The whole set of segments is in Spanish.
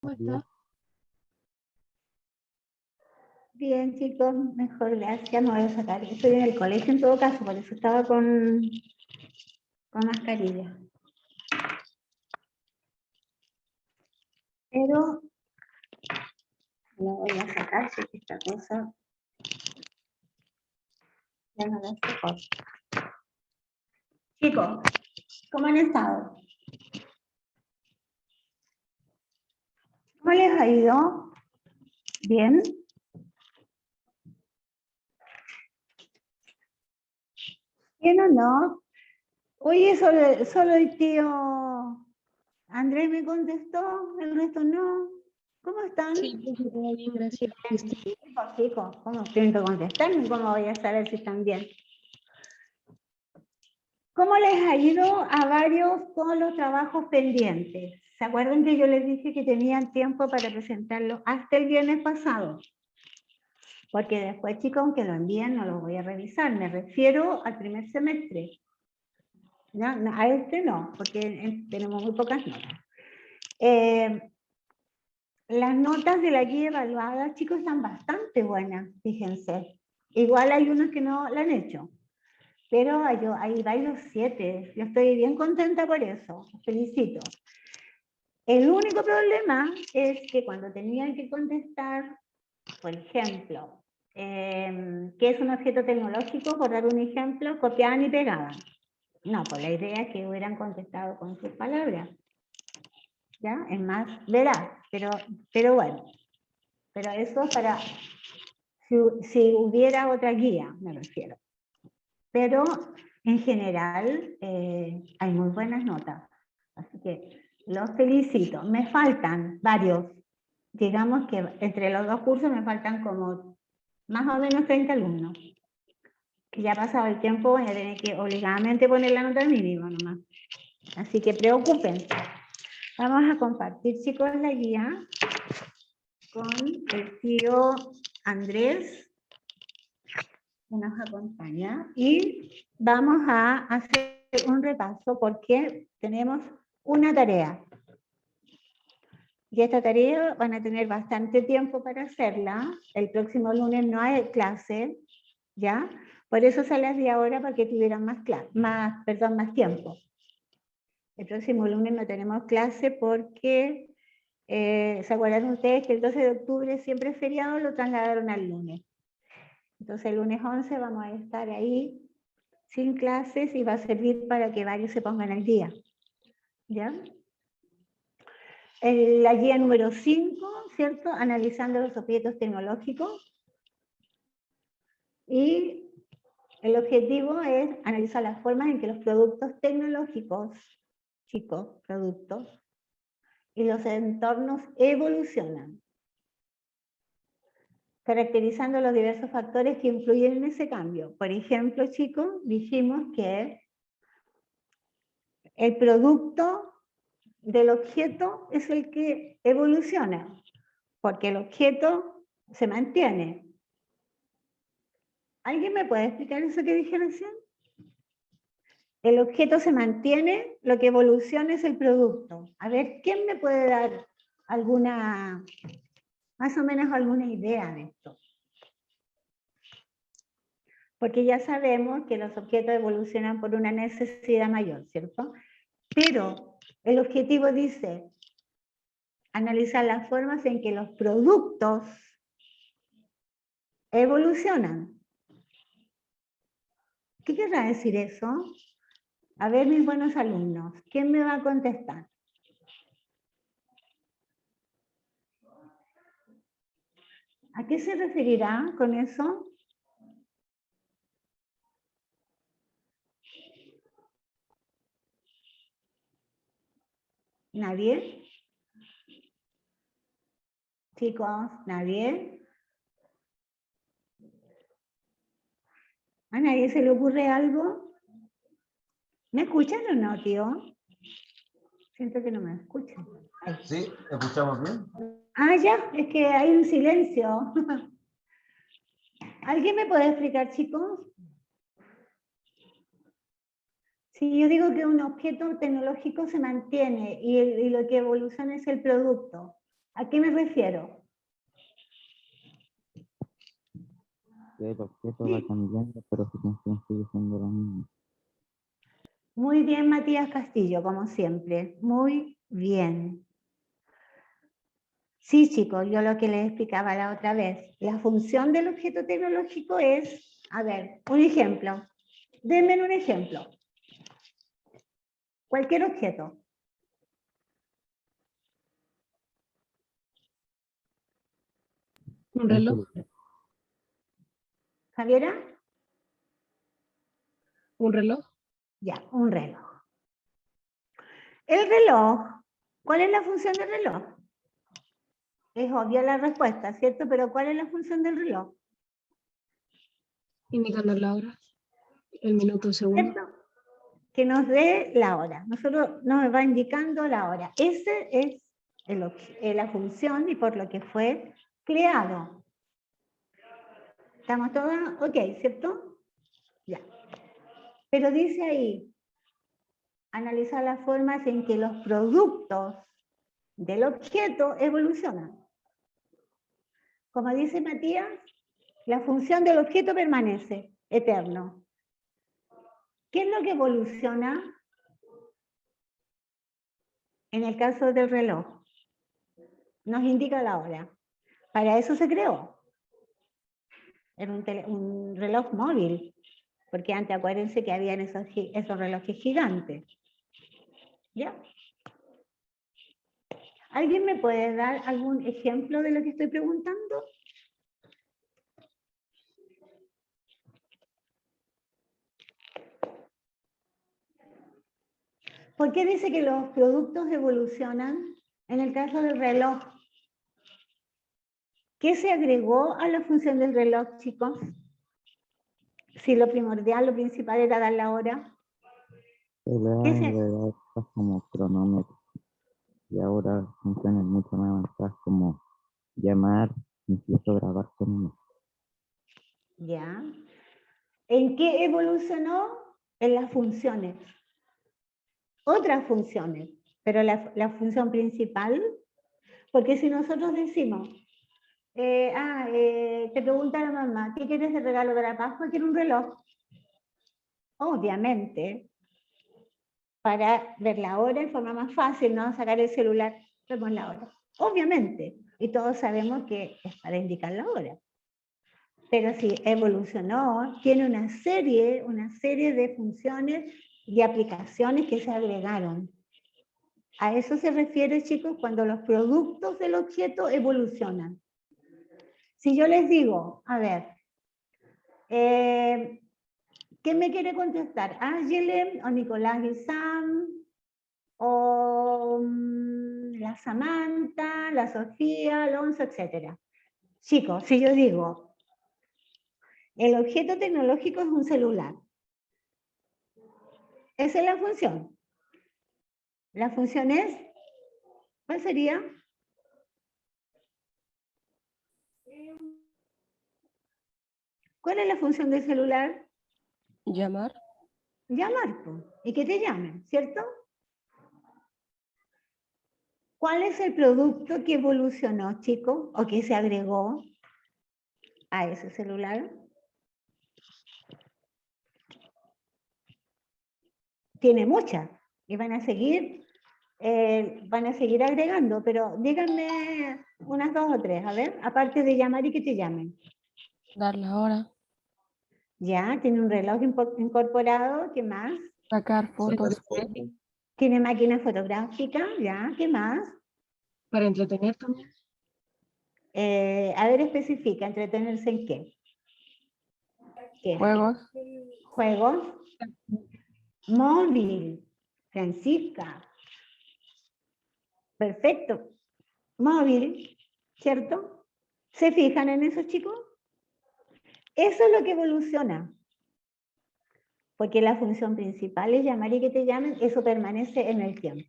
¿Cómo está? Bien, chicos, mejor, gracias. Me voy a sacar. Estoy en el colegio en todo caso, por eso estaba con mascarilla. Pero lo voy a sacar, si esta cosa ya no la saco. Chicos, ¿cómo han estado? ¿Cómo les ha ido? ¿Bien? ¿Bien o no? Oye, solo el tío Andrés me contestó, el resto no. ¿Cómo están? Sí, todo bien, gracias. Chicos, ¿cómo tienen que contestarme? ¿Cómo voy a saber si están bien? ¿Cómo les ha ido a varios con los trabajos pendientes? ¿Se acuerdan que yo les dije que tenían tiempo para presentarlo hasta el viernes pasado? Porque después, chicos, aunque lo envíen, no lo voy a revisar. Me refiero al primer semestre. No, a este no, porque tenemos muy pocas notas. Las notas de la guía evaluada, chicos, están bastante buenas, fíjense. Igual hay unos que no la han hecho. Pero hay varios 7. Yo estoy bien contenta por eso. Los felicito. El único problema es que cuando tenían que contestar, por ejemplo, ¿qué es un objeto tecnológico? Por dar un ejemplo, copiaban y pegaban. No, pues la idea es que hubieran contestado con sus palabras. ¿Ya? Es más veraz, pero bueno. Pero eso para, si hubiera otra guía, me refiero. Pero en general hay muy buenas notas. Así que los felicito. Me faltan varios. Digamos que entre los dos cursos me faltan como más o menos 30 alumnos. Que ya ha pasado el tiempo, voy a tener que obligadamente poner la nota mínima nomás. Así que preocúpense. Vamos a compartir, chicos, la guía con el tío Andrés, que nos acompaña, y vamos a hacer un repaso porque tenemos una tarea. Y esta tarea van a tener bastante tiempo para hacerla. El próximo lunes no hay clase, ¿ya? Por eso se las di ahora para que tuvieran más tiempo. El próximo lunes no tenemos clase porque, ¿se acuerdan ustedes que el 12 de octubre siempre es feriado? Lo trasladaron al lunes. Entonces el lunes 11 vamos a estar ahí sin clases y va a servir para que varios se pongan al día, ¿ya? La guía número 5, ¿cierto? Analizando los objetos tecnológicos. Y el objetivo es analizar las formas en que los productos tecnológicos, chicos, productos, y los entornos evolucionan, caracterizando los diversos factores que influyen en ese cambio. Por ejemplo, chicos, dijimos que el producto del objeto es el que evoluciona, porque el objeto se mantiene. ¿Alguien me puede explicar eso que dije recién? El objeto se mantiene, lo que evoluciona es el producto. A ver, ¿quién me puede dar alguna, más o menos alguna idea de esto? Porque ya sabemos que los objetos evolucionan por una necesidad mayor, ¿cierto? Pero el objetivo dice analizar las formas en que los productos evolucionan. ¿Qué querrá decir eso? A ver, mis buenos alumnos, ¿quién me va a contestar? ¿A qué se referirá con eso? ¿Nadie? Chicos, ¿nadie? ¿A nadie se le ocurre algo? ¿Me escuchan o no, tío? Siento que no me escuchan. Sí, ¿escuchamos bien? Ah, ya, es que hay un silencio. ¿Alguien me puede explicar, chicos? Si yo digo que un objeto tecnológico se mantiene y lo que evoluciona es el producto, ¿A qué me refiero? Que el objeto va cambiando, pero su función sigue siendo la misma. Muy bien, Matías Castillo, como siempre. Muy bien. Sí, chicos, yo lo que les explicaba la otra vez. La función del objeto tecnológico es, a ver, un ejemplo. Denme un ejemplo. Cualquier objeto. Un reloj. ¿Javiera? Un reloj. Ya, un reloj. El reloj, ¿cuál es la función del reloj? Es obvia la respuesta, ¿cierto? Pero ¿cuál es la función del reloj? Indicando la hora. El minuto, el segundo. ¿Cierto? Que nos dé la hora. Nosotros nos va indicando la hora. Ese es la función y por lo que fue creado. ¿Estamos todos? Ok, ¿cierto? Ya. Pero dice ahí, analizar las formas en que los productos del objeto evolucionan. Como dice Matías, la función del objeto permanece eterno. ¿Qué es lo que evoluciona en el caso del reloj? Nos indica la hora. Para eso se creó. Era un reloj móvil, porque antes acuérdense que habían esos relojes gigantes. ¿Ya? ¿Alguien me puede dar algún ejemplo de lo que estoy preguntando? ¿Por qué dice que los productos evolucionan en el caso del reloj? ¿Qué se agregó a la función del reloj, chicos? Si lo primordial, lo principal era dar la hora. Se le ¿Qué han se- agregado cosas como cronómetro y ahora funciones mucho más avanzadas como llamar, incluso grabar sonidos. Ya. ¿En qué evolucionó? En las funciones. Otras funciones, pero la función principal, porque si nosotros decimos, te pregunta la mamá, ¿qué quieres de regalo de la Pascua? Quiero un reloj. Obviamente, para ver la hora en forma más fácil, no sacar el celular, vemos la hora. Obviamente, y todos sabemos que es para indicar la hora. Pero si evolucionó, tiene una serie de funciones y aplicaciones que se agregaron. A eso se refiere, chicos, cuando los productos del objeto evolucionan. Si yo les digo, a ver, ¿quién me quiere contestar? ¿Ángel o Nicolás y Sam? ¿O la Samantha, la Sofía, Alonso, etcétera? Chicos, si yo digo, el objeto tecnológico es un celular. Esa es la función. La función es, ¿cuál sería? ¿Cuál es la función del celular? Llamar. Llamar, pues, y que te llamen, ¿cierto? ¿Cuál es el producto que evolucionó, chicos, o que se agregó a ese celular? Tiene muchas, y van a seguir agregando, pero díganme unas 2 o 3, a ver, aparte de llamar y que te llamen. Dar la hora. Ya, tiene un reloj incorporado, ¿qué más? Sacar fotos. Tiene máquina fotográfica, ya, ¿qué más? Para entretener también. A ver, especifica, ¿entretenerse en qué? ¿Qué? Juegos. Juegos. Móvil. Francisca. Perfecto. Móvil, ¿cierto? ¿Se fijan en eso, chicos? Eso es lo que evoluciona. Porque la función principal es llamar y que te llamen, eso permanece en el tiempo.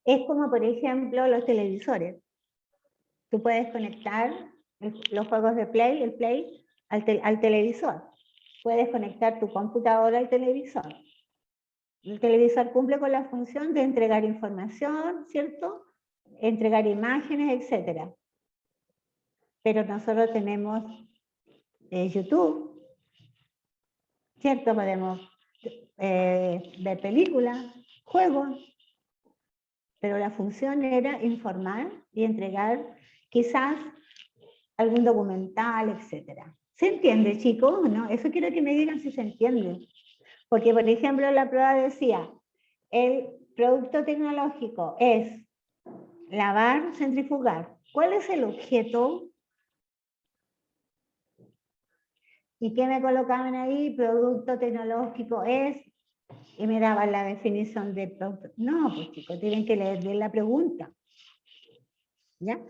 Es como, por ejemplo, los televisores. Tú puedes conectar los juegos de Play, el Play, al televisor. Puedes conectar tu computadora al televisor. El televisor cumple con la función de entregar información, ¿cierto? entregar imágenes, etc. Pero nosotros tenemos YouTube, ¿cierto? Podemos ver películas, juegos, pero la función era informar y entregar quizás algún documental, etc. ¿Se entiende, chicos? ¿No? Eso quiero que me digan si se entiende. Porque, por ejemplo, la prueba decía, el producto tecnológico es lavar, centrifugar. ¿Cuál es el objeto? ¿Y qué me colocaban ahí? Producto tecnológico es, y me daban la definición de producto. No, pues chicos, tienen que leer bien la pregunta. ¿Ya?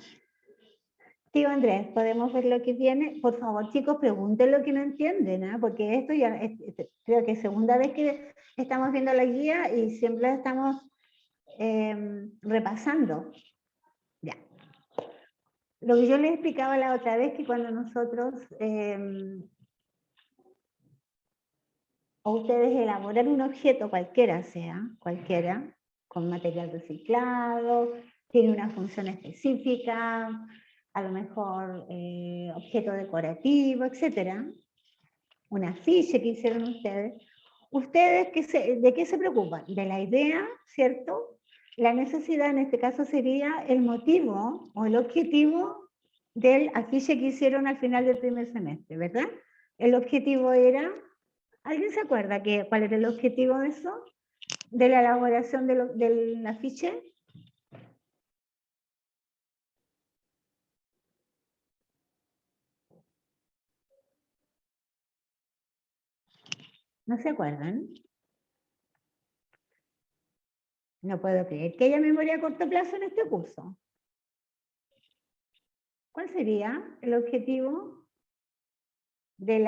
Tío Andrés, ¿podemos ver lo que viene? Por favor, chicos, pregunten lo que no entienden, ¿eh? Porque esto ya creo que es segunda vez que estamos viendo la guía y siempre la estamos repasando. Ya. Lo que yo les explicaba la otra vez, que cuando nosotros o ustedes elaboran un objeto, cualquiera sea, cualquiera, con material reciclado, tiene una función específica, a lo mejor objeto decorativo, etc. Un afiche que hicieron ustedes. ¿Ustedes de qué se preocupan? De la idea, ¿cierto? La necesidad en este caso sería el motivo o el objetivo del afiche que hicieron al final del primer semestre, ¿verdad? El objetivo era, ¿alguien se acuerda cuál era el objetivo de eso? De la elaboración del afiche. ¿No se acuerdan? No puedo creer que haya memoria a corto plazo en este curso. ¿Cuál sería el objetivo del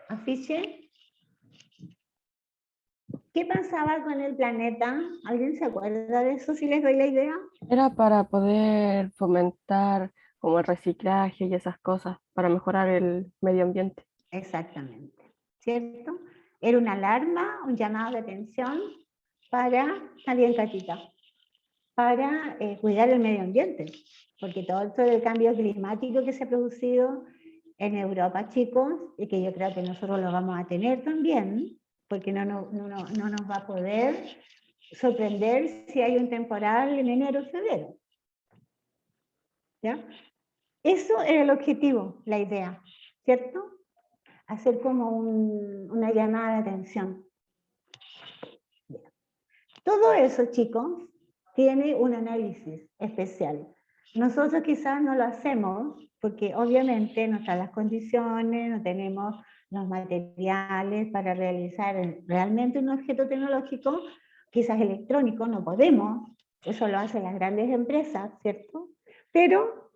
afiche? ¿Qué pasaba con el planeta? ¿Alguien se acuerda de eso, si les doy la idea? Era para poder fomentar como el reciclaje y esas cosas, para mejorar el medio ambiente. Exactamente, ¿cierto? Era una alarma, un llamado de atención para, está bien, Catita, para cuidar el medio ambiente, porque todo esto del cambio climático que se ha producido en Europa, chicos, y que yo creo que nosotros lo vamos a tener también, porque no nos va a poder sorprender si hay un temporal en enero o febrero. ¿Ya? Eso era el objetivo, la idea, ¿cierto? Hacer como una llamada de atención. Todo eso, chicos, tiene un análisis especial. Nosotros quizás no lo hacemos porque obviamente no están las condiciones, no tenemos los materiales para realizar realmente un objeto tecnológico, quizás electrónico, no podemos, eso lo hacen las grandes empresas, ¿cierto? Pero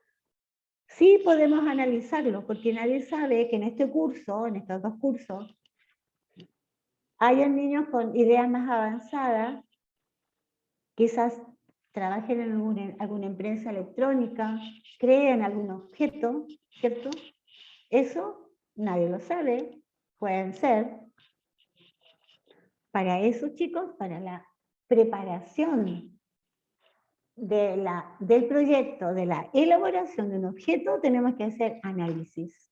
sí podemos analizarlo, porque nadie sabe que en este curso, en estos dos cursos, hayan niños con ideas más avanzadas, quizás trabajen en alguna empresa electrónica, creen algún objeto, ¿cierto? Eso nadie lo sabe, pueden ser. Para eso, chicos, para la preparación del proyecto, de la elaboración de un objeto, tenemos que hacer análisis.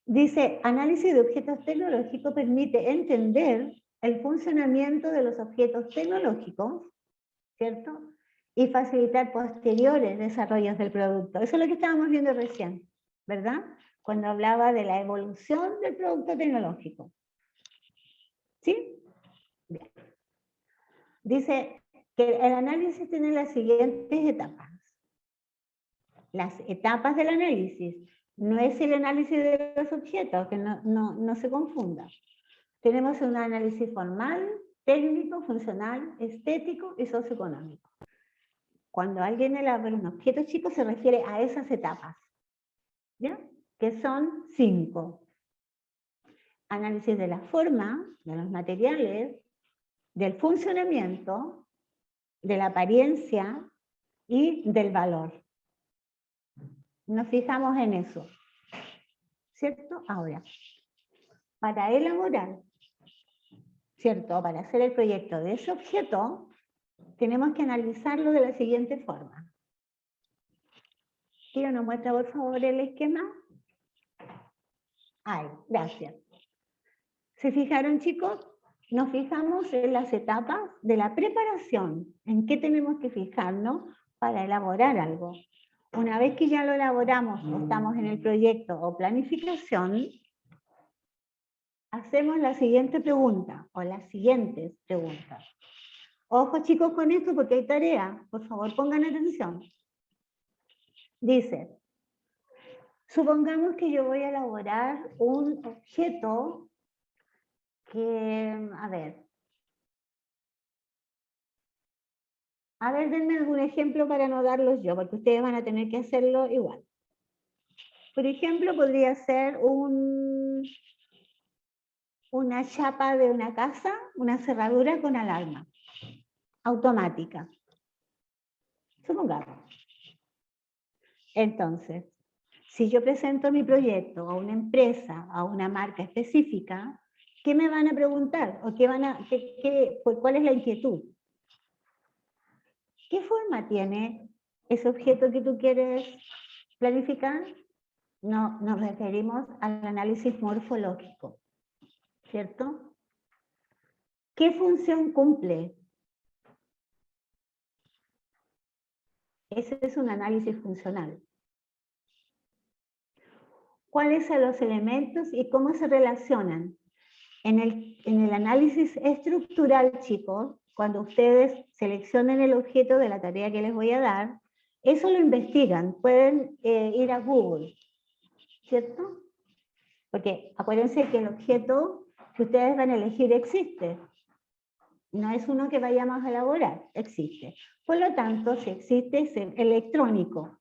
Dice, análisis de objetos tecnológicos permite entender el funcionamiento de los objetos tecnológicos, ¿cierto? Y facilitar posteriores desarrollos del producto. Eso es lo que estábamos viendo recién, ¿verdad? Cuando hablaba de la evolución del producto tecnológico. ¿Sí? Bien. Dice que el análisis tiene las siguientes etapas. Las etapas del análisis. No es el análisis de los objetos, que no se confunda. Tenemos un análisis formal, técnico, funcional, estético y socioeconómico. Cuando alguien elabora un objeto, chicos, se refiere a esas etapas, ¿ya? Que son 5. Análisis de la forma, de los materiales, del funcionamiento, de la apariencia y del valor. Nos fijamos en eso, ¿cierto? Ahora, para elaborar ¿cierto? Para hacer el proyecto de ese objeto, tenemos que analizarlo de la siguiente forma. Tiro, ¿nos muestra por favor el esquema? Ay, gracias. ¿Se fijaron, chicos? Nos fijamos en las etapas de la preparación, en qué tenemos que fijarnos para elaborar algo. Una vez que ya lo elaboramos, o estamos en el proyecto o planificación, hacemos la siguiente pregunta, o las siguientes preguntas. Ojo, chicos, con esto porque hay tarea. Por favor, pongan atención. Dice, supongamos que yo voy a elaborar un objeto que, a ver, denme algún ejemplo para no darlos yo, porque ustedes van a tener que hacerlo igual. Por ejemplo, podría ser una chapa de una casa, una cerradura con alarma automática. Supongamos. Entonces, si yo presento mi proyecto a una empresa, a una marca específica, ¿qué me van a preguntar? ¿O cuál es la inquietud? ¿Qué forma tiene ese objeto que tú quieres planificar? No, nos referimos al análisis morfológico, ¿cierto? ¿Qué función cumple? Ese es un análisis funcional. ¿Cuáles son los elementos y cómo se relacionan? En el análisis estructural, chicos, cuando ustedes seleccionen el objeto de la tarea que les voy a dar, eso lo investigan, pueden ir a Google, ¿cierto? Porque acuérdense que el objeto que ustedes van a elegir existe. No es uno que vayamos a elaborar, existe. Por lo tanto, si existe, es electrónico.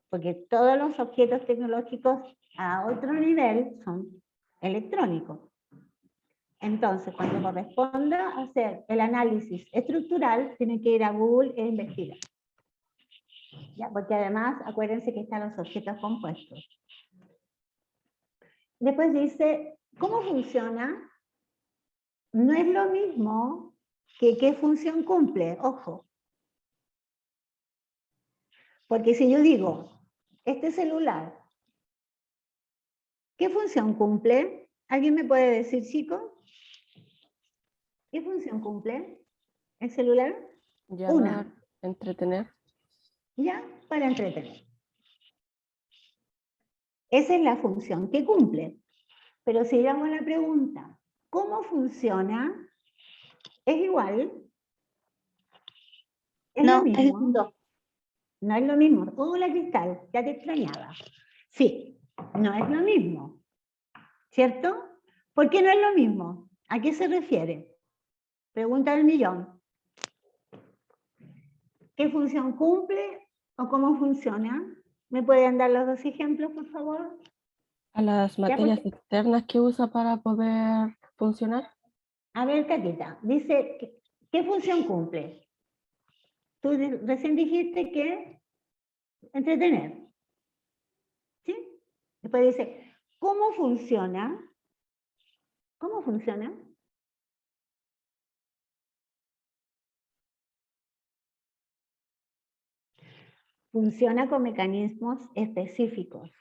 Porque todos los objetos tecnológicos a otro nivel son electrónicos. Entonces, cuando corresponda hacer el análisis estructural, tienen que ir a Google e investigar. ¿Ya? Porque además, acuérdense que están los objetos compuestos. Después dice, ¿cómo funciona? No es lo mismo que qué función cumple, ojo. Porque si yo digo, este celular, ¿qué función cumple? ¿Alguien me puede decir, chicos? ¿Qué función cumple el celular? Llamar, entretener. Ya, para entretener. Esa es la función que cumple. Pero si yo hago la pregunta, ¿cómo funciona? ¿Es igual? ¿Es lo mismo? No es lo mismo. Hola, Cristal, ya te extrañaba. Sí, no es lo mismo. ¿Cierto? ¿Por qué no es lo mismo? ¿A qué se refiere? Pregunta del millón. ¿Qué función cumple o cómo funciona? ¿Me pueden dar los dos ejemplos, por favor? A las materias externas que usa para poder funcionar. A ver, Catita, dice, ¿qué función cumple? Tú recién dijiste que entretener. ¿Sí? Después dice, ¿cómo funciona? ¿Cómo funciona? Funciona con mecanismos específicos.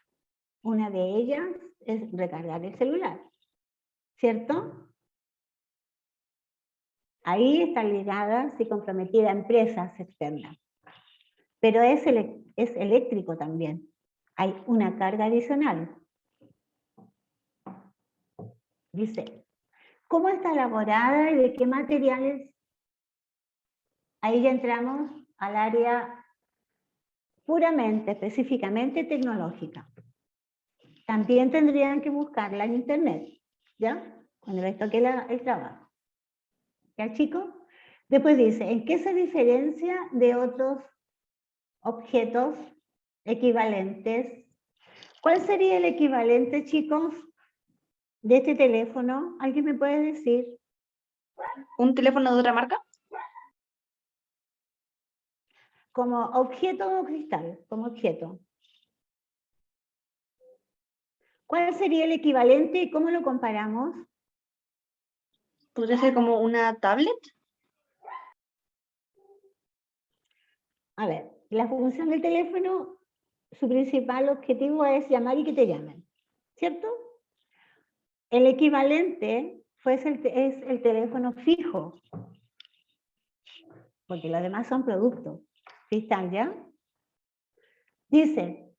Una de ellas es recargar el celular, ¿cierto? Ahí está ligada y comprometida a empresas externas. Pero es eléctrico también. Hay una carga adicional. Dice, ¿cómo está elaborada y de qué materiales? Ahí ya entramos al área puramente, específicamente tecnológica. También tendrían que buscarla en internet, ¿ya? Cuando les toque el trabajo. ¿Ya, chicos? Después dice, ¿en qué se diferencia de otros objetos equivalentes? ¿Cuál sería el equivalente, chicos, de este teléfono? ¿Alguien me puede decir? ¿Un teléfono de otra marca? Como objeto o Cristal, como objeto. ¿Cuál sería el equivalente y cómo lo comparamos? ¿Podría ser como una tablet? A ver, la función del teléfono, su principal objetivo es llamar y que te llamen, ¿cierto? El equivalente es el teléfono fijo, porque los demás son productos. ¿Sí están ya? Dice,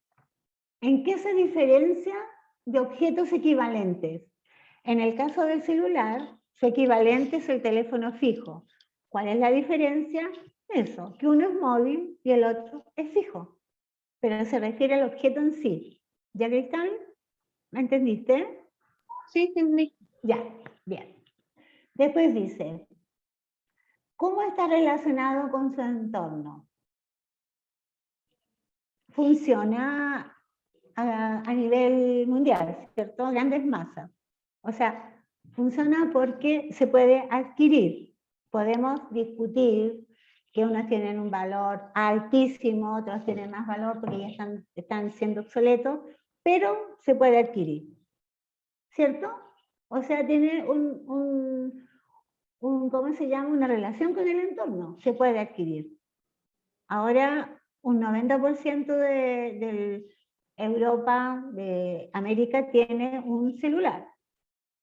¿en qué se diferencia de objetos equivalentes? En el caso del celular, su equivalente es el teléfono fijo. ¿Cuál es la diferencia? Eso, que uno es móvil y el otro es fijo. Pero se refiere al objeto en sí. ¿Ya, Cristal? ¿Me entendiste? Sí, entendí. Ya, bien. Después dice, ¿cómo está relacionado con su entorno? Funciona a nivel mundial, ¿cierto? Grandes masas. O sea, funciona porque se puede adquirir. Podemos discutir que unos tienen un valor altísimo, otros tienen más valor porque ya están siendo obsoletos, pero se puede adquirir, ¿cierto? O sea, tiene ¿cómo se llama? Una relación con el entorno, se puede adquirir. Ahora, un 90% de Europa, de América, tiene un celular.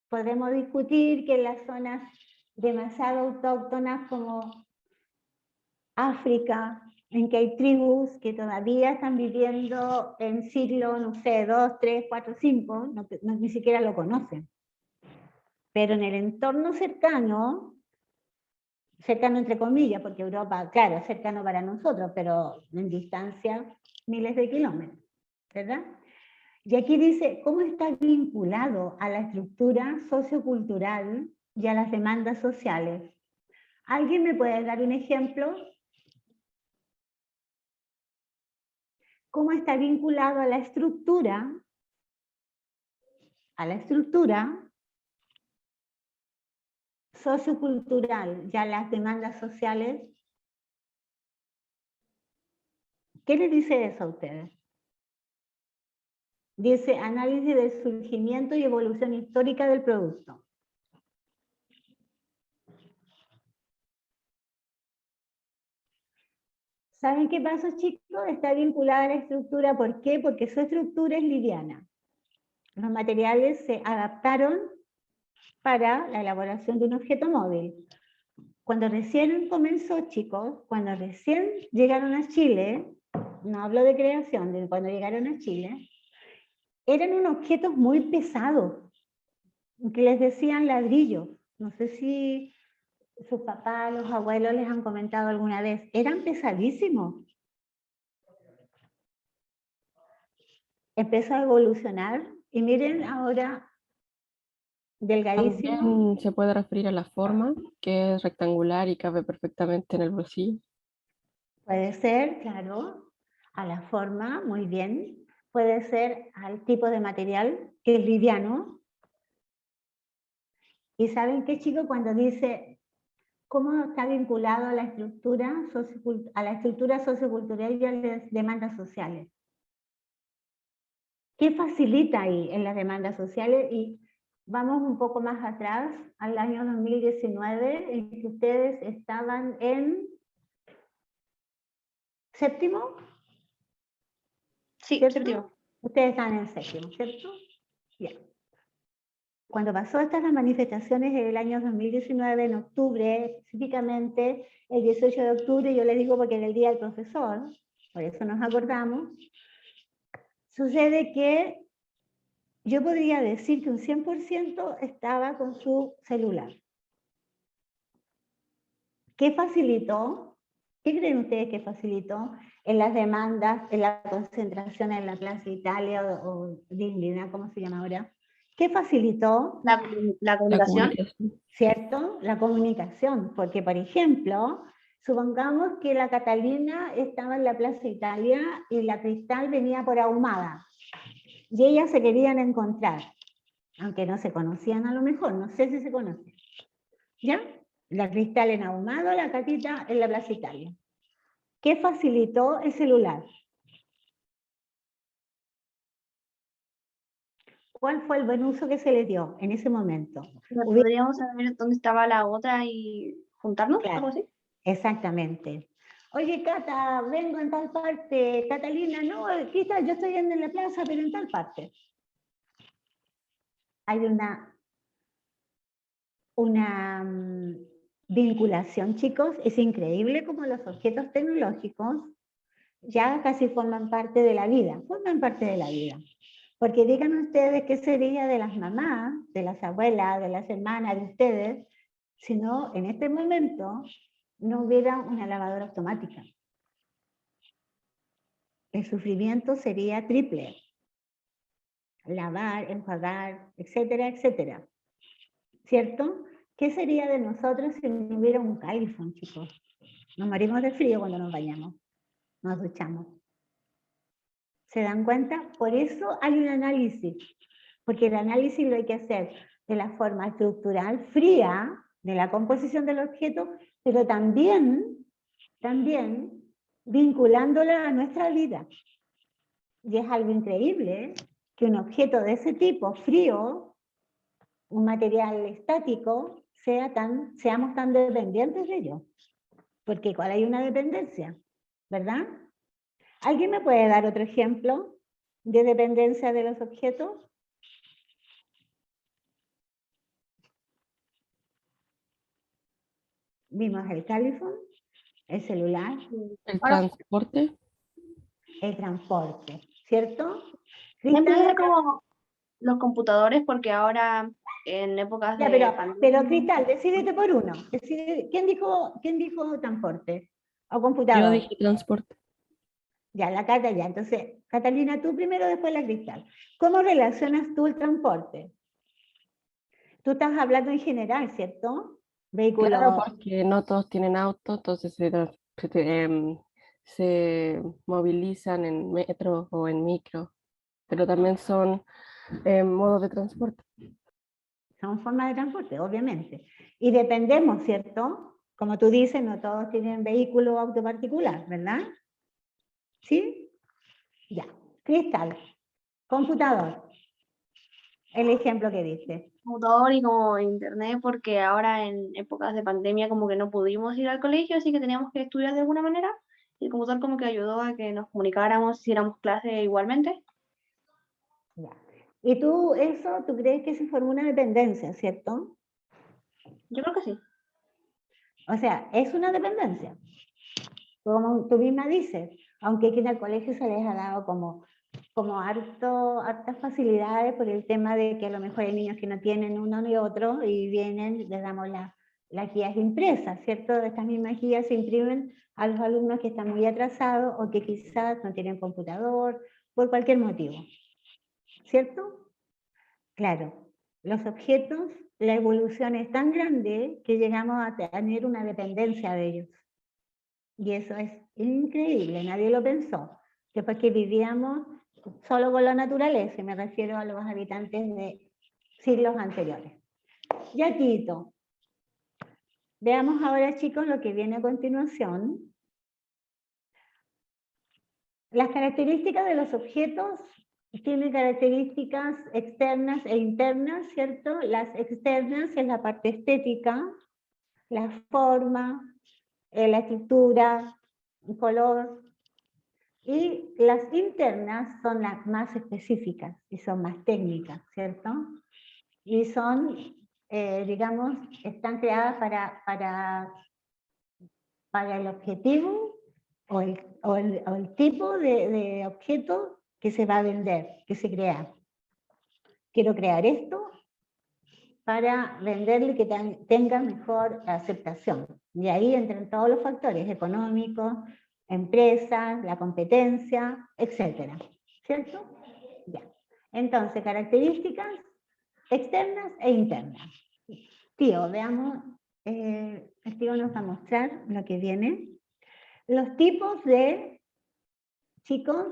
Podemos discutir que en las zonas demasiado autóctonas como África, en que hay tribus que todavía están viviendo en siglo, no sé, 2, 3, 4, 5, ni siquiera lo conocen. Pero en el entorno cercano entre comillas, porque Europa, claro, es cercano para nosotros, pero en distancia miles de kilómetros, ¿verdad? Y aquí dice, ¿cómo está vinculado a la estructura sociocultural y a las demandas sociales? ¿Alguien me puede dar un ejemplo? ¿Cómo está vinculado a la estructura sociocultural y a las demandas sociales? ¿Qué les dice eso a ustedes? Dice, análisis del surgimiento y evolución histórica del producto. ¿Saben qué pasa, chicos? Está vinculada a la estructura. ¿Por qué? Porque su estructura es liviana. Los materiales se adaptaron para la elaboración de un objeto móvil. Cuando recién comenzó, chicos, cuando recién llegaron a Chile, no hablo de creación, de cuando llegaron a Chile, eran unos objetos muy pesados, que les decían ladrillos. No sé si sus papás, los abuelos les han comentado alguna vez. Eran pesadísimos. Empezó a evolucionar y miren ahora, delgadísimo. También se puede referir a la forma, que es rectangular y cabe perfectamente en el bolsillo. Puede ser, claro, a la forma, muy bien. Puede ser al tipo de material, que es liviano. Y ¿saben qué, chicos? Cuando dice cómo está vinculado a la estructura sociocultural y a las demandas sociales. ¿Qué facilita ahí en las demandas sociales? Y vamos un poco más atrás, al año 2019, en que ustedes estaban en séptimo. Sí, ¿Cierto? séptimo. Ustedes están en séptimo, ¿cierto? Bien. Cuando pasó estas las manifestaciones en el año 2019, en octubre, específicamente el 18 de octubre, yo les digo porque era el día del profesor, por eso nos acordamos, sucede que yo podría decir que un 100% estaba con su celular. ¿Qué facilitó? ¿Qué creen ustedes que facilitó en las demandas, en la concentración en la Plaza Italia o Dignidad, ¿cómo se llama ahora? ¿Qué facilitó? La La comunicación. comunicación. ¿Cierto? La comunicación, porque por ejemplo, supongamos que la Catalina estaba en la Plaza Italia y la Cristal venía por Ahumada, y ellas se querían encontrar, aunque no se conocían a lo mejor, no sé si se conocen. ¿Ya? La Cristal en Ahumado, la Catita en la Plaza Italia. ¿Qué facilitó el celular? ¿Cuál fue el buen uso que se le dio en ese momento? ¿Podríamos saber dónde estaba la otra y juntarnos? Claro. ¿Algo así? Exactamente. Oye, Cata, vengo en tal parte. Catalina, no, Cristal, yo estoy en la plaza, pero en tal parte. Hay una vinculación, chicos. Es increíble como los objetos tecnológicos ya casi forman parte de la vida. Forman parte de la vida. Porque digan ustedes qué sería de las mamás, de las abuelas, de las hermanas, de ustedes, si no, en este momento, no hubiera una lavadora automática. El sufrimiento sería triple. Lavar, enjuagar, etcétera, etcétera. ¿Cierto? ¿Qué sería de nosotros si no hubiera un calefón, chicos? Nos morimos de frío cuando nos bañamos, nos duchamos. ¿Se dan cuenta? Por eso hay un análisis, porque el análisis lo hay que hacer de la forma estructural, fría, de la composición del objeto, pero también vinculándola a nuestra vida. Y es algo increíble que un objeto de ese tipo, frío, un material estático, seamos tan dependientes de ello. Porque igual hay una dependencia, ¿verdad? ¿Alguien me puede dar otro ejemplo de dependencia de los objetos? Vimos el calefón, el celular, El Ahora, transporte. el transporte, ¿cierto? siempre Cristal, es como los computadores, porque ahora en épocas ya, de pero pandemia, Cristal, decídete por uno. ¿Quién dijo transporte? ¿O Yo computador? dije transporte. Ya, la Cata ya. Entonces, Catalina, tú primero, después la Cristal. ¿Cómo relacionas tú el transporte? Tú estás hablando en general, ¿cierto? Vehículo. Claro, porque no todos tienen auto, entonces se movilizan en metro o en micro, pero también son modos de transporte. Son formas de transporte, obviamente. Y dependemos, ¿cierto? Como tú dices, no todos tienen vehículo o auto particular, ¿verdad? ¿Sí? Ya. Cristal, computador. El ejemplo que dice. computador y como internet, porque ahora en épocas de pandemia como que no pudimos ir al colegio, así que teníamos que estudiar de alguna manera. Y el computador como que ayudó a que nos comunicáramos, hiciéramos clase igualmente. Ya. Y tú, tú crees que se formó una dependencia, ¿cierto? Yo creo que sí. O sea, es una dependencia. Como tú misma dices, aunque aquí en el colegio se les ha dado como hartas facilidades por el tema de que a lo mejor hay niños que no tienen uno ni otro y vienen, les damos las guías impresas, ¿cierto? Estas mismas guías se imprimen a los alumnos que están muy atrasados o que quizás no tienen computador, por cualquier motivo, ¿cierto? Claro, los objetos, la evolución es tan grande que llegamos a tener una dependencia de ellos. Y eso es increíble, nadie lo pensó. Después que vivíamos solo con la naturaleza, y me refiero a los habitantes de siglos anteriores. Ya, Tito. Veamos ahora, chicos, lo que viene a continuación. Las características de los objetos tienen características externas e internas, ¿cierto? Las externas es la parte estética, la forma, la estructura, el color, y las internas son las más específicas y son más técnicas, ¿cierto? Y son, digamos, están creadas para el objetivo o el tipo de objeto que se va a vender, que se crea. Quiero crear esto para venderlo y que tenga mejor aceptación. Y ahí entran todos los factores económicos, empresas, la competencia, etcétera. ¿Cierto? Ya. Entonces, características externas e internas. Tío, veamos, el tío nos va a mostrar lo que viene. Los tipos de, chicos,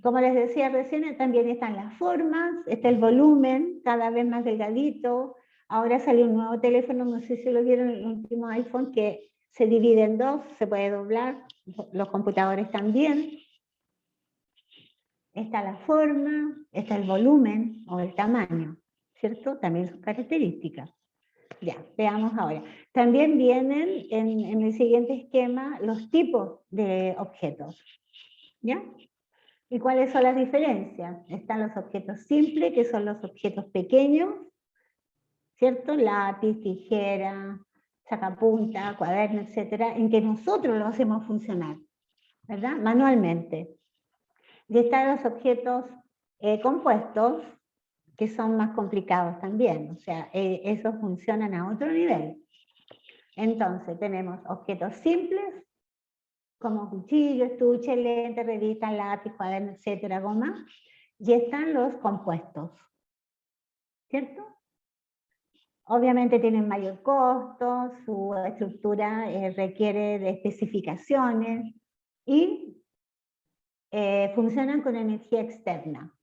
como les decía recién, también están las formas, está el volumen, cada vez más delgadito. Ahora salió un nuevo teléfono, no sé si lo vieron, el último iPhone, que se divide en dos, se puede doblar, los computadores también. está la forma, está el volumen o el tamaño, ¿cierto? También son características. Ya, veamos ahora. También vienen en el siguiente esquema los tipos de objetos, ¿ya? ¿Y cuáles son las diferencias? Están los objetos simples, que son los objetos pequeños, ¿cierto? Lápiz, tijera, sacapunta, cuaderno, etcétera, en que nosotros lo hacemos funcionar, ¿verdad? Manualmente. Y están los objetos compuestos, que son más complicados también, o sea, esos funcionan a otro nivel. Entonces, tenemos objetos simples, como cuchillo, estuche, lente, revista, lápiz, cuaderno, etcétera, goma, y están los compuestos, ¿cierto? Obviamente tienen mayor costo, su estructura requiere de especificaciones y funcionan con energía externa.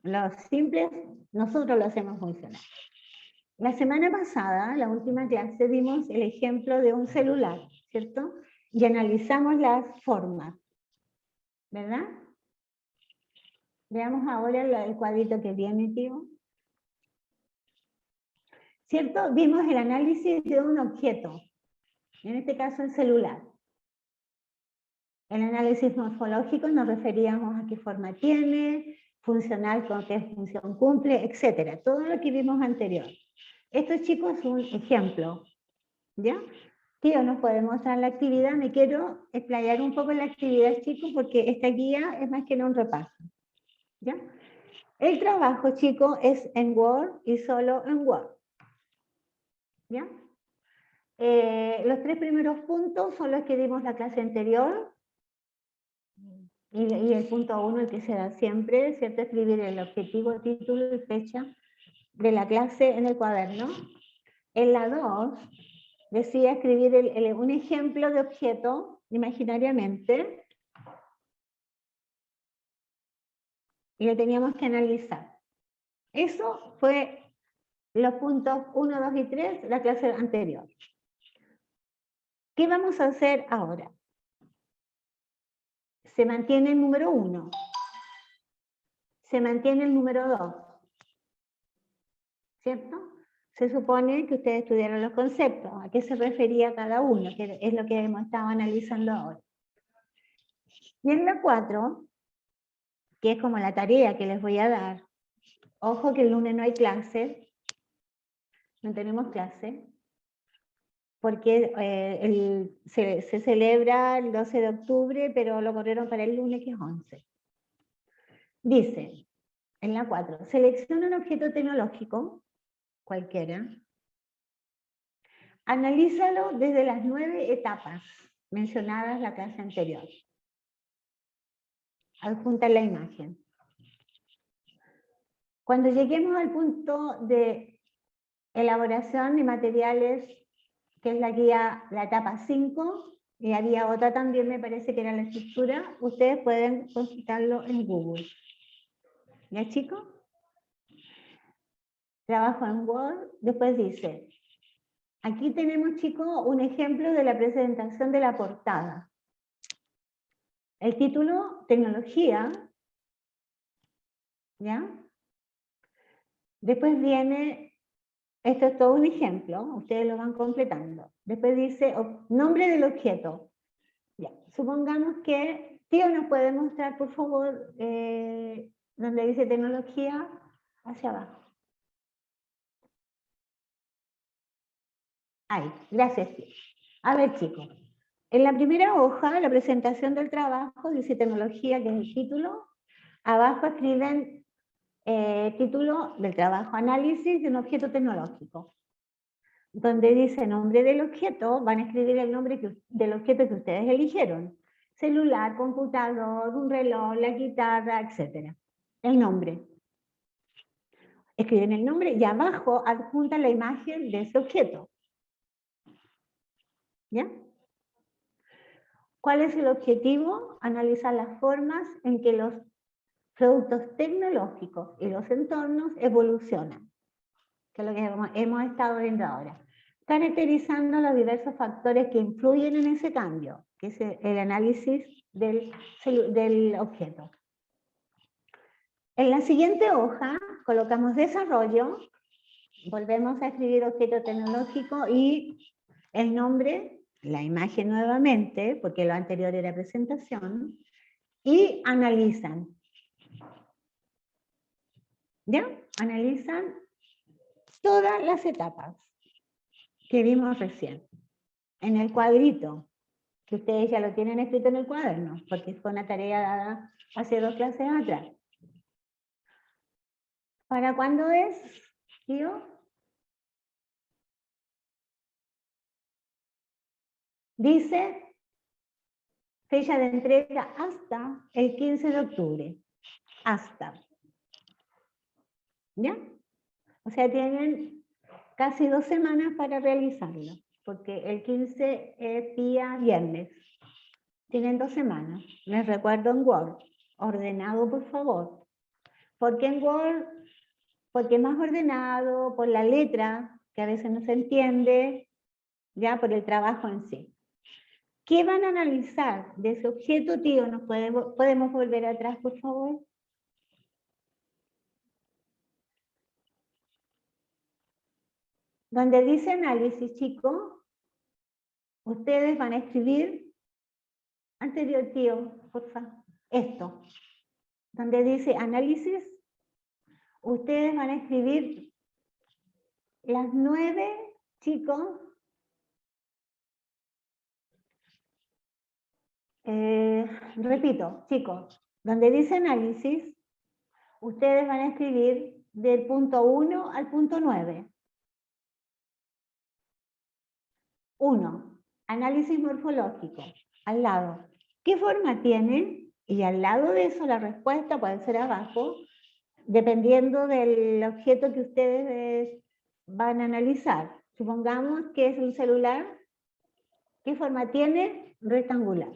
Los simples, nosotros lo hacemos funcionar. La semana pasada, la última clase, dimos el ejemplo de un celular, ¿cierto? Y analizamos las formas, ¿verdad? Veamos ahora el cuadrito que viene, tío. ¿Cierto? Vimos el análisis de un objeto, en este caso el celular. El análisis morfológico nos referíamos a qué forma tiene, funcional con qué función cumple, etcétera. Todo lo que vimos anterior. Esto, chicos, es un ejemplo, ¿ya? Tío, ¿nos puede mostrar la actividad? Me quiero explayar un poco en la actividad, chicos, porque esta guía es más que no un repaso, ¿ya? El trabajo, chicos, es en Word y solo en Word, ¿ya? Los tres primeros puntos son los que dimos la clase anterior, y el punto 1, el que se da siempre, ¿cierto? Escribir el objetivo, título y fecha de la clase en el cuaderno. En la 2, decía escribir un ejemplo de objeto imaginariamente, y lo teníamos que analizar. Eso fue los puntos 1, 2 y 3 de la clase anterior. ¿Qué vamos a hacer ahora? Se mantiene el número 1. Se mantiene el número 2. ¿Cierto? Se supone que ustedes estudiaron los conceptos. ¿A qué se refería cada uno? Que es lo que hemos estado analizando ahora. Y en la 4, que es como la tarea que les voy a dar. Ojo que el lunes no hay clase. No tenemos clase. Porque se celebra el 12 de octubre, pero lo corrieron para el lunes, que es 11. Dice, en la 4, selecciona un objeto tecnológico, cualquiera. Analízalo desde las 9 etapas mencionadas en la clase anterior. Adjunta la imagen. Cuando lleguemos al punto de elaboración de materiales, que es la etapa 5, y había otra también, me parece que era la estructura, ustedes pueden consultarlo en Google. ¿Ya, chicos? Trabajo en Word, después dice, aquí tenemos, chicos, un ejemplo de la presentación de la portada. El título, tecnología, ¿ya? Después viene, esto es todo un ejemplo, ustedes lo van completando. Después dice, nombre del objeto. Ya, supongamos que, tío, ¿nos puede mostrar, por favor, donde dice tecnología, hacia abajo? Ahí, gracias, tío. A ver, chicos. En la primera hoja, la presentación del trabajo, dice tecnología, que es el título. Abajo escriben título del trabajo, análisis de un objeto tecnológico. Donde dice nombre del objeto, van a escribir el nombre del objeto que ustedes eligieron. Celular, computador, un reloj, la guitarra, etc. El nombre. Escriben el nombre y abajo adjuntan la imagen de ese objeto. ¿Ya? ¿Cuál es el objetivo? Analizar las formas en que los productos tecnológicos y los entornos evolucionan, que es lo que hemos estado viendo ahora. Caracterizando los diversos factores que influyen en ese cambio, que es el análisis del objeto. En la siguiente hoja colocamos desarrollo, volvemos a escribir objeto tecnológico y el nombre, la imagen nuevamente, porque lo anterior era presentación, y analizan. ¿Ya? Analizan todas las etapas que vimos recién, en el cuadrito, que ustedes ya lo tienen escrito en el cuaderno, porque fue una tarea dada hace 2 clases atrás. ¿Para cuándo es, tío? Dice fecha de entrega hasta el 15 de octubre. Hasta. ¿Ya? O sea, tienen casi 2 semanas para realizarlo, porque el 15 es día viernes. Tienen 2 semanas. Les recuerdo en Word. Ordenado, por favor. Porque en Word, porque es más ordenado, por la letra, que a veces no se entiende, ya por el trabajo en sí. ¿Qué van a analizar de ese objeto, tío? ¿Nos podemos volver atrás, por favor? Donde dice análisis, chicos, ustedes van a escribir, anterior, tío, por favor, esto. Donde dice análisis, ustedes van a escribir las 9, chicos, repito, chicos, donde dice análisis, ustedes van a escribir del punto 1 al punto 9. 1. Análisis morfológico. Al lado. ¿Qué forma tiene? Y al lado de eso la respuesta puede ser abajo, dependiendo del objeto que ustedes van a analizar. Supongamos que es un celular. ¿Qué forma tiene? Rectangular.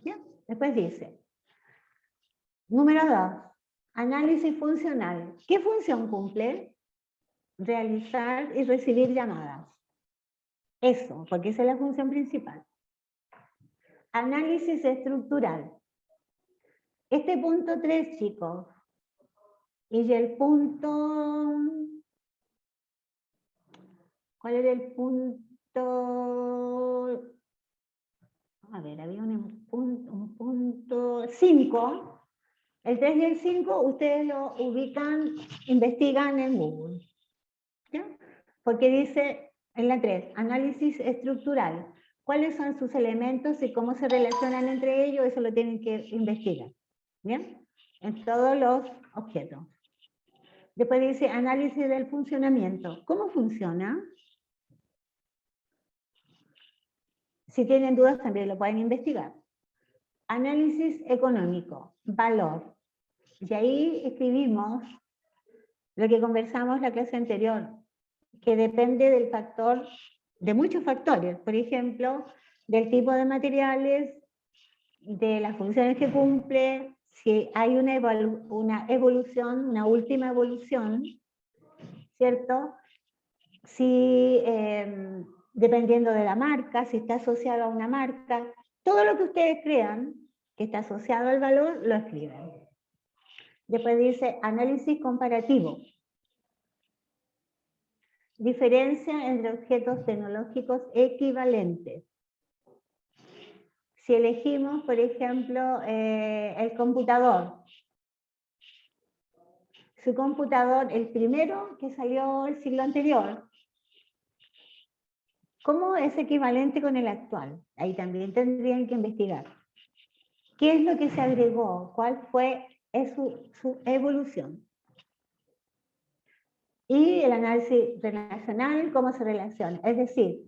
¿Ya? Después dice, número 2, análisis funcional. ¿Qué función cumple? Realizar y recibir llamadas. Eso, porque esa es la función principal. Análisis estructural. Este punto 3, chicos, y el punto... ¿Cuál era el punto? A ver, había un punto 5. El 3 y el 5 ustedes lo ubican, investigan en Google. ¿Ya? Porque dice en la 3, análisis estructural. ¿Cuáles son sus elementos y cómo se relacionan entre ellos? Eso lo tienen que investigar. ¿Bien? En todos los objetos. Después dice análisis del funcionamiento. ¿Cómo funciona? Si tienen dudas también lo pueden investigar. Análisis económico, valor. Y ahí escribimos lo que conversamos la clase anterior, que depende del factor, de muchos factores. Por ejemplo, del tipo de materiales, de las funciones que cumple, si hay una evolución, una última evolución, ¿cierto? Si, dependiendo de la marca, si está asociado a una marca, todo lo que ustedes crean que está asociado al valor, lo escriben. Después dice análisis comparativo. Diferencia entre objetos tecnológicos equivalentes. Si elegimos, por ejemplo, el computador. Su computador, el primero que salió el siglo anterior, ¿cómo es equivalente con el actual? Ahí también tendrían que investigar. ¿Qué es lo que se agregó? ¿Cuál fue su evolución? Y el análisis relacional, ¿cómo se relaciona? Es decir,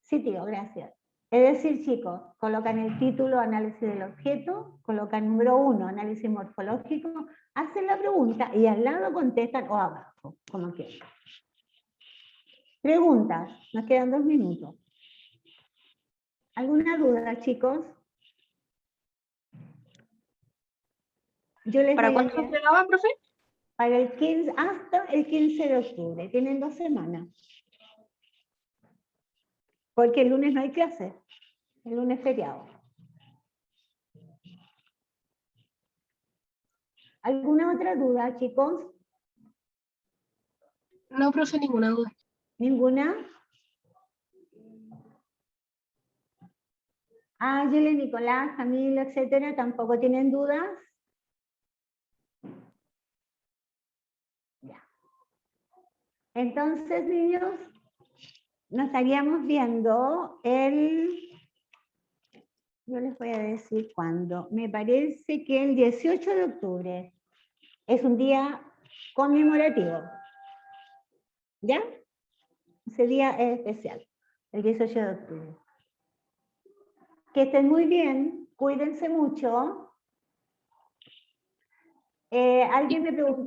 sí, tío, gracias. Es decir, chicos, colocan el título análisis del objeto, colocan número 1, análisis morfológico, hacen la pregunta y al lado contestan o abajo, como quieran. Preguntas, nos quedan 2 minutos. ¿Alguna duda, chicos? Yo les ¿Para voy a cuándo se leer. entregaba, profe? Para el 15, hasta el 15 de octubre. Tienen 2 semanas. Porque el lunes no hay clase. El lunes es feriado. ¿Alguna otra duda, chicos? No, profe, ninguna duda. ¿Ninguna? Ángel, Nicolás, Camilo, etcétera, ¿tampoco tienen dudas? Ya. Entonces, niños, nos estaríamos viendo yo les voy a decir cuándo. Me parece que el 18 de octubre es un día conmemorativo. ¿Ya? Ese día es especial, el 18 de octubre. Que estén muy bien, cuídense mucho. Alguien me preguntó.